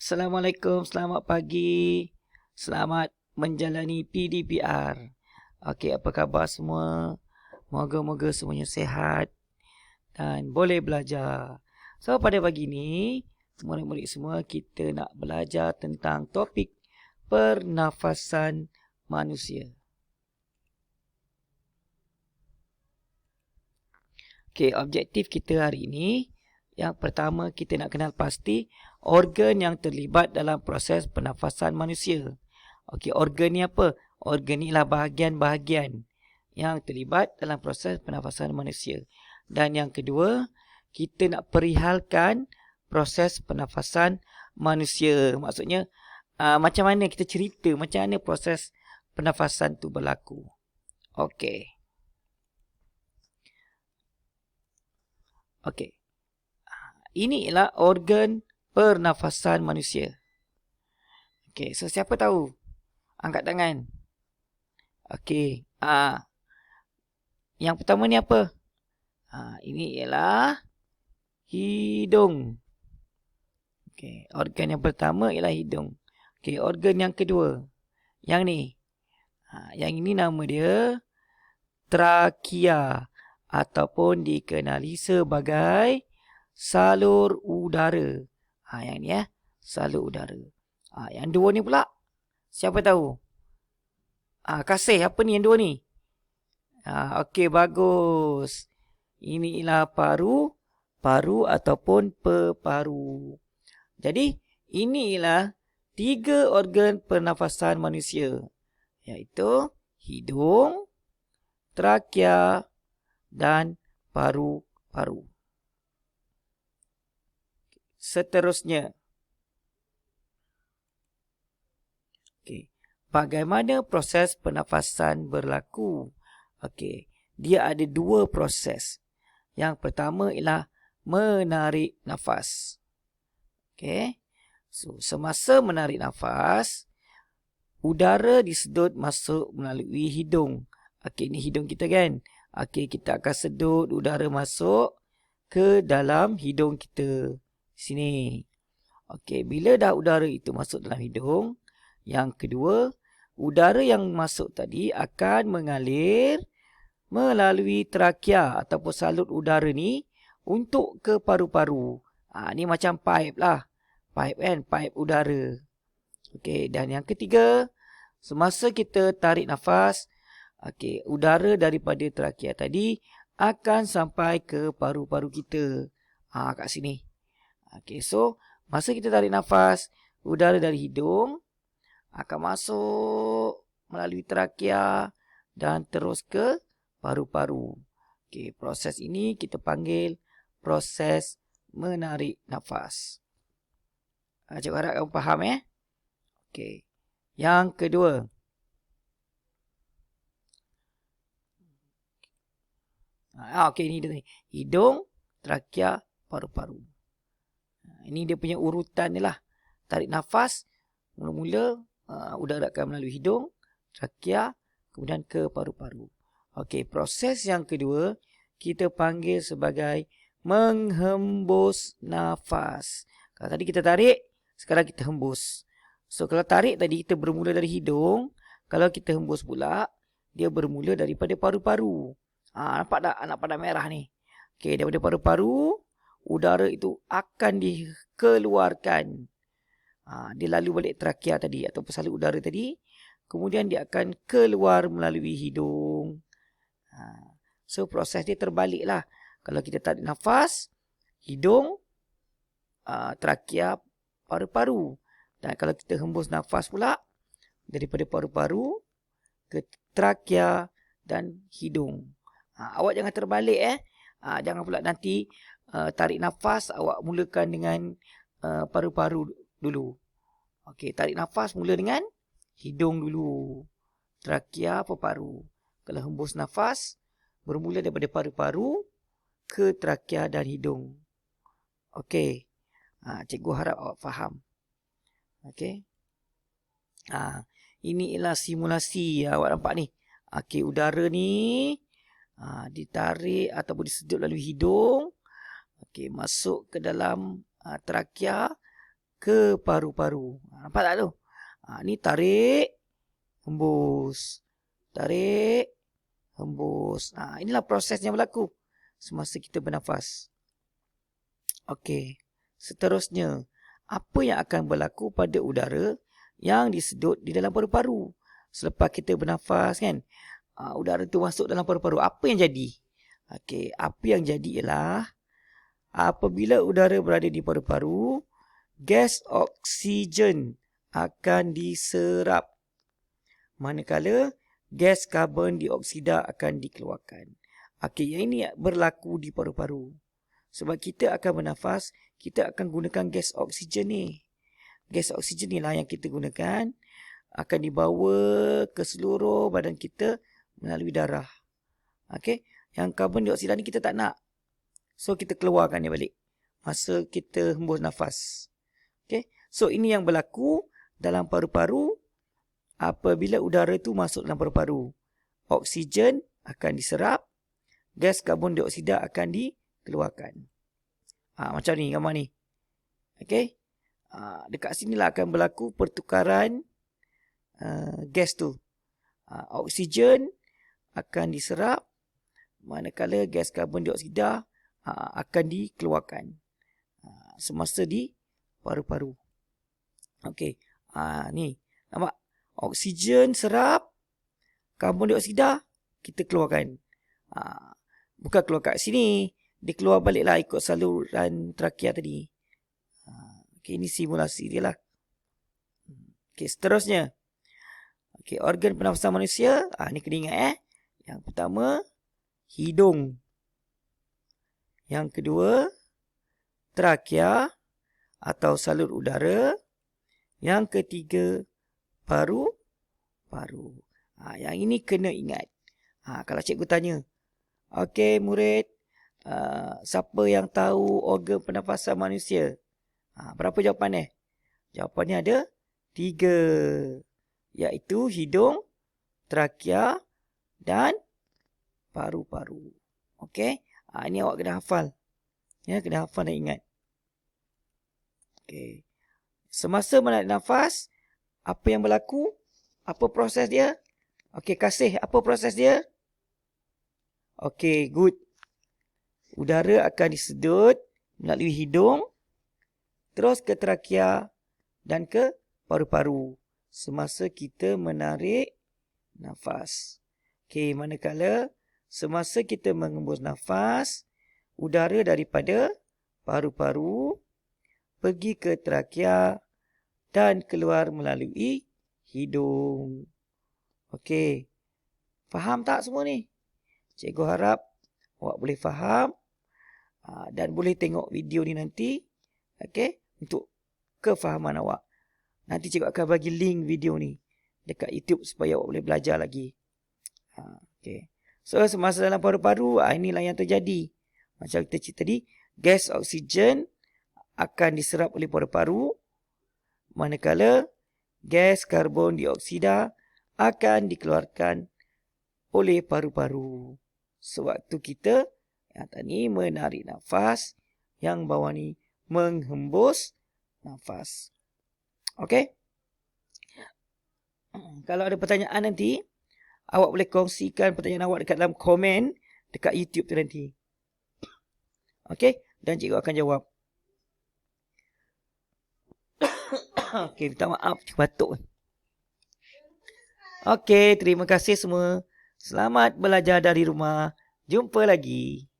Assalamualaikum, selamat pagi. Selamat menjalani PDPR. Okey, apa khabar semua? Moga-moga semuanya sihat dan boleh belajar. So, pada pagi ni, murid-murid semua kita nak belajar tentang topik pernafasan manusia. Okey, objektif kita hari ini, yang pertama kita nak kenal pasti organ yang terlibat dalam proses pernafasan manusia. Okey, organ ni apa? Organ ni ialah bahagian-bahagian yang terlibat dalam proses pernafasan manusia. Dan yang kedua, kita nak perihalkan proses pernafasan manusia. Maksudnya, macam mana kita cerita, macam mana proses pernafasan tu berlaku. Okey. Okey. Ini ialah organ pernafasan manusia. Okey, so siapa tahu? Angkat tangan. Okey. Yang pertama ni apa? Ini ialah hidung. Okey, organ yang pertama ialah hidung. Okey, organ yang kedua. Yang ni. Yang ini nama dia trakea ataupun dikenali sebagai salur udara. Yang ni salur udara. Yang dua ni pula, siapa tahu? Kasih, apa ni yang dua ni? Okey, bagus. Ini ialah paru ataupun peparu. Jadi, ini ialah 3 organ pernafasan manusia, iaitu hidung, trakea dan paru-paru. Seterusnya, okey, bagaimana proses pernafasan berlaku? Okey, dia ada 2 proses. Yang pertama ialah menarik nafas. Okey, so semasa menarik nafas, udara disedut masuk melalui hidung. Okey, ni hidung kita kan? Okey, kita akan sedut udara masuk ke dalam hidung kita. Sini. Okey, bila dah udara itu masuk dalam hidung, yang kedua, udara yang masuk tadi akan mengalir melalui trakea ataupun saluran udara ni untuk ke paru-paru. Ni macam pipe lah. Pipe kan? Pipe udara. Okey, dan yang ketiga, semasa kita tarik nafas, okey, udara daripada trakea tadi akan sampai ke paru-paru kita. Kat sini. Okey, so masa kita tarik nafas, udara dari hidung akan masuk melalui trakea dan terus ke paru-paru. Okey, proses ini kita panggil proses menarik nafas. Cikgu harap kamu faham Okey. Yang kedua. Okey, ini dia ni. Hidung, trakea, paru-paru. Ini dia punya urutan ni lah. Tarik nafas, mula-mula udara akan melalui hidung, trakea, kemudian ke paru-paru. Okey, proses yang kedua kita panggil sebagai menghembus nafas. Kalau tadi kita tarik, sekarang kita hembus. So, kalau tarik tadi kita bermula dari hidung, kalau kita hembus pula, dia bermula daripada paru-paru. Nampak tak? Nampak tak merah ni? Okey, daripada paru-paru, udara itu akan dikeluarkan. Dia lalu balik trakea tadi ataupun saluran udara tadi. Kemudian dia akan keluar melalui hidung. So, proses dia terbalik lah. Kalau kita tarik nafas, hidung, trakea, paru-paru. Dan kalau kita hembus nafas pula, daripada paru-paru ke trakea dan hidung. Awak jangan terbalik jangan pula nanti tarik nafas, awak mulakan dengan paru-paru dulu. Okey, tarik nafas mula dengan hidung dulu. Trakea, paru-paru. Kalau hembus nafas, bermula daripada paru-paru ke trakea dan hidung. Okey. Cikgu harap awak faham. Okey. Ini ialah simulasi awak nampak ni. Okey, udara ni ditarik ataupun disedut melalui hidung. Okey, masuk ke dalam trakea, ke paru-paru. Nampak tak tu? Ni tarik, hembus. Tarik, hembus. Inilah prosesnya berlaku semasa kita bernafas. Okey. Seterusnya, apa yang akan berlaku pada udara yang disedut di dalam paru-paru selepas kita bernafas kan? Udara tu masuk dalam paru-paru. Apa yang jadi? Okey, apa yang jadi ialah apabila udara berada di paru-paru, gas oksigen akan diserap. Manakala gas karbon dioksida akan dikeluarkan. Okey, yang ini berlaku di paru-paru. Sebab kita akan bernafas, kita akan gunakan gas oksigen ni. Gas oksigen ni lah yang kita gunakan akan dibawa ke seluruh badan kita melalui darah. Okey, yang karbon dioksida ni kita tak nak. So kita keluarkan dia balik masa kita hembus nafas. Okey, so ini yang berlaku dalam paru-paru apabila udara tu masuk dalam paru-paru. Oksigen akan diserap, gas karbon dioksida akan dikeluarkan. Macam ni gambar ni. Okey. Dekat sinilah akan berlaku pertukaran gas tu. Oksigen akan diserap, manakala gas karbon dioksida akan dikeluarkan semasa di paru-paru. Okey. Ni nampak oksigen serap, karbon dioksida kita keluarkan. Bukan keluar kat sini, dia keluar baliklah ikut saluran trakea tadi. Okey, ini simulasi dia lah. Okey, seterusnya. Okey, organ pernafasan manusia. Ni kena ingat Yang pertama, hidung. Yang kedua, trakea atau salur udara. Yang ketiga, paru-paru. Yang ini kena ingat. Kalau cikgu tanya, okey murid, siapa yang tahu organ pernafasan manusia? Berapa jawapan Jawapannya ada 3. Iaitu hidung, trakea dan paru-paru. Okey. Ini awak kena hafal. Ya, kena hafal dan ingat. Okey. Semasa menarik nafas, apa yang berlaku? Apa proses dia? Okey, Kasih, apa proses dia? Okey, good. Udara akan disedut melalui hidung, terus ke trakea dan ke paru-paru semasa kita menarik nafas. Okey, manakala semasa kita mengembus nafas, udara daripada paru-paru pergi ke trakea dan keluar melalui hidung. Okey, faham tak semua ni? Cikgu harap awak boleh faham dan boleh tengok video ni nanti. Okey, untuk kefahaman awak. Nanti cikgu akan bagi link video ni dekat YouTube supaya awak boleh belajar lagi. Okey. So, semasa dalam paru-paru, inilah yang terjadi. Macam kita cerita tadi, gas oksigen akan diserap oleh paru-paru, manakala gas karbon dioksida akan dikeluarkan oleh paru-paru. Sewaktu kita yang tadi menarik nafas, yang bawah ni menghembus nafas. Okey? Kalau ada pertanyaan nanti, awak boleh kongsikan pertanyaan awak dekat dalam komen dekat YouTube tu nanti. Okey? Dan cikgu akan jawab. Okey, minta maaf, batuk. Okey, terima kasih semua. Selamat belajar dari rumah. Jumpa lagi.